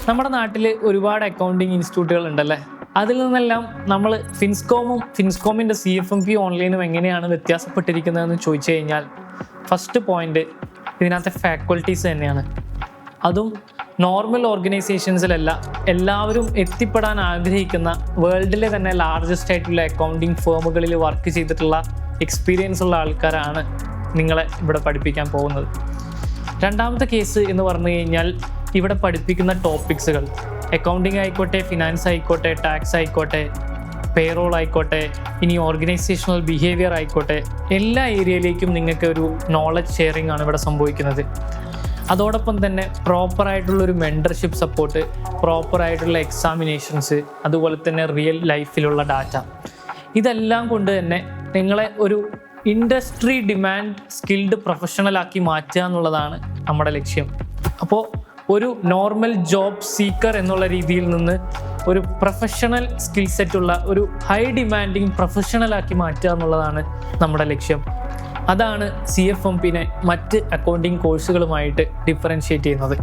നമ്മുടെ നാട്ടിൽ ഒരുപാട് അക്കൗണ്ടിങ് ഇൻസ്റ്റിറ്റ്യൂട്ടുകൾ ഉണ്ടല്ലേ. അതിൽ നിന്നെല്ലാം നമ്മൾ ഫിൻസ്കോമിൻ്റെ CFMP ഓൺലൈനും എങ്ങനെയാണ് വ്യത്യാസപ്പെട്ടിരിക്കുന്നതെന്ന് ചോദിച്ചു കഴിഞ്ഞാൽ ഫസ്റ്റ് പോയിന്റ് ഇതിനകത്തെ ഫാക്കൽറ്റീസ് തന്നെയാണ്. അതും നോർമൽ ഓർഗനൈസേഷൻസിലല്ല, എല്ലാവരും എത്തിപ്പെടാൻ ആഗ്രഹിക്കുന്ന വേൾഡിലെ തന്നെ ലാർജസ്റ്റ് ആയിട്ടുള്ള അക്കൗണ്ടിങ് ഫേമുകളിൽ വർക്ക് ചെയ്തിട്ടുള്ള എക്സ്പീരിയൻസ് ഉള്ള ആൾക്കാരാണ് നിങ്ങളെ ഇവിടെ പഠിപ്പിക്കാൻ പോകുന്നത്. രണ്ടാമത്തെ കേസ് എന്ന് പറഞ്ഞു കഴിഞ്ഞാൽ ഇവിടെ പഠിപ്പിക്കുന്ന ടോപ്പിക്സുകൾ അക്കൗണ്ടിങ് ആയിക്കോട്ടെ, ഫിനാൻസ് ആയിക്കോട്ടെ, ടാക്സ് ആയിക്കോട്ടെ, പേറോൾ ആയിക്കോട്ടെ, ഇനി ഓർഗനൈസേഷണൽ ബിഹേവിയർ ആയിക്കോട്ടെ, എല്ലാ ഏരിയയിലേക്കും നിങ്ങൾക്ക് ഒരു നോളജ് ഷെയറിംഗ് ആണ് ഇവിടെ സംഭവിക്കുന്നത്. അതോടൊപ്പം തന്നെ പ്രോപ്പറായിട്ടുള്ളൊരു മെൻറ്റർഷിപ്പ് സപ്പോർട്ട്, പ്രോപ്പറായിട്ടുള്ള എക്സാമിനേഷൻസ്, അതുപോലെ തന്നെ റിയൽ ലൈഫിലുള്ള ഡാറ്റ, ഇതെല്ലാം കൊണ്ട് തന്നെ നിങ്ങളെ ഒരു ഇൻഡസ്ട്രി ഡിമാൻഡ് സ്കിൽഡ് പ്രൊഫഷണലാക്കി മാറ്റുക എന്നുള്ളതാണ് നമ്മുടെ ലക്ഷ്യം. അപ്പോൾ ഒരു നോർമൽ ജോബ് സീക്കർ എന്നുള്ള രീതിയിൽ നിന്ന് ഒരു പ്രൊഫഷണൽ സ്കിൽ സെറ്റുള്ള ഒരു ഹൈ ഡിമാൻഡിങ് പ്രൊഫഷണലാക്കി മാറ്റുക എന്നുള്ളതാണ് നമ്മുടെ ലക്ഷ്യം. അതാണ് CFMPനെ മറ്റ് അക്കൗണ്ടിങ് കോഴ്സുകളുമായിട്ട് ഡിഫറൻഷ്യേറ്റ് ചെയ്യുന്നത്.